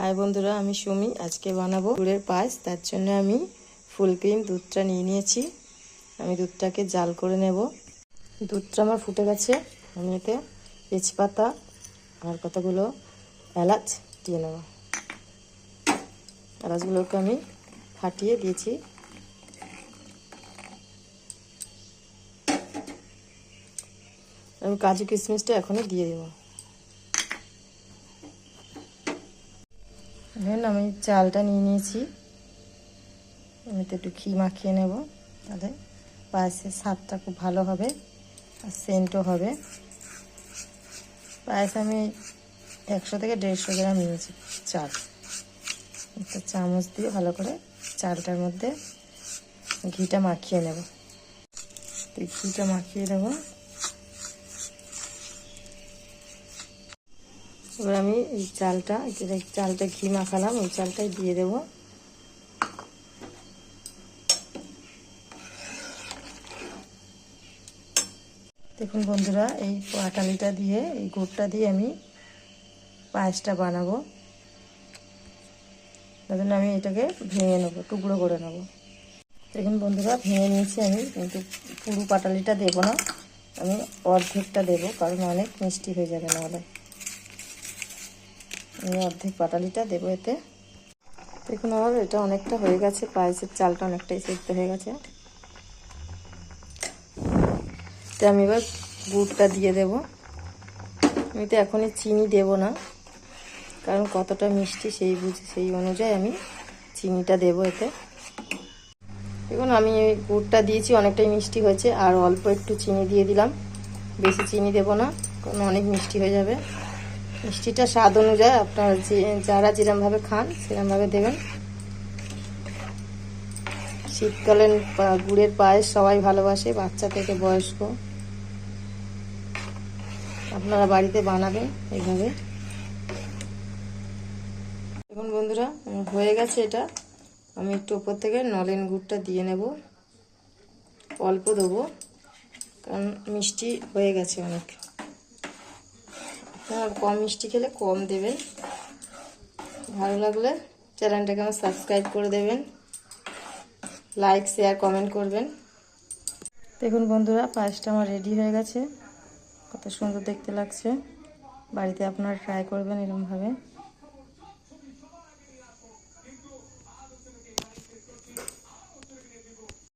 हाय बंधुरा आमी सुमी आज के बानाबो गुड़ेर पायस। तार जन्य आमी फुल क्रीम दूधटा निये नियेछि। आमी दूधटाके जाल करे नेब। दूधटा आमार फुटे गेछे। आमी एते तेजपाता और कतगुलो एलाच दिये नेब। एलाचगुलोके आमी फाटिये दियेछि। आमी काजू किशमिशटा एखोनी दिये देब। আমি চালটা নিয়ে নিয়েছি। এতে একটু ঘি মাখিয়ে নেব, তাহলে পায়েসের স্বাদটা খুব ভালো হবে আর সেন্টও হবে। পায়েস আমি 100 থেকে 150 গ্রাম নিয়েছি চাল। একটা চামচ দিয়ে ভালো করে চালটার মধ্যে ঘিটা মাখিয়ে নেব। তো ঘিটা মাখিয়ে দেব। এবার আমি এই চালটা ঘি মাখালাম, ওই চালটাই দিয়ে দেব। দেখুন বন্ধুরা, এই পাটালিটা দিয়ে এই গুড়টা দিয়ে আমি পায়েসটা বানাবো। তার জন্য আমি এটাকে ভেঙে নেব, টুকরো করে নেব। দেখুন বন্ধুরা, ভেঙে নিয়েছি আমি, কিন্তু পুরো পাটালিটা দেব না, আমি অর্ধেকটা দেব, কারণ অনেক মিষ্টি হয়ে যাবে নাহলে। আমি অর্ধেক পাটালিটা দেবো এতে। দেখুন আমার এটা অনেকটা হয়ে গেছে, পায়েসের চালটা অনেকটাই সেদ্ধ হয়ে গেছে। তো আমি এবার গুড়টা দিয়ে দেব। আমি তো এখনই চিনি দেব না, কারণ কতটা মিষ্টি সেই অনুযায়ী আমি চিনিটা দেব এতে। দেখুন আমি এই গুড়টা দিয়েছি, অনেকটাই মিষ্টি হয়েছে, আর অল্প একটু চিনি দিয়ে দিলাম। বেশি চিনি দেব না, কারণ অনেক মিষ্টি হয়ে যাবে। মিষ্টিটা স্বাদ অনুযায়ী আপনারা যারা যেরকমভাবে খান সেরকমভাবে দেবেন। শীতকালীন গুড়ের পায়েস সবাই ভালোবাসে, বাচ্চা থেকে বয়স্ক। আপনারা বাড়িতে বানাবেন এইভাবে। এখন বন্ধুরা হয়ে গেছে এটা। আমি একটু উপর থেকে নলেন গুড়টা দিয়ে নেব, অল্প দেবো, কারণ মিষ্টি হয়ে গেছে অনেক। আপনারা কম মিষ্টি খেলে কম দেবেন। ভালো লাগলে চ্যানেলটাকে আমার সাবস্ক্রাইব করে দেবেন, লাইক শেয়ার কমেন্ট করবেন। দেখুন বন্ধুরা, পায়েসটা আমার রেডি হয়ে গেছে। কত সুন্দর দেখতে লাগছে। বাড়িতে আপনারা ট্রাই করবেন এরকমভাবে।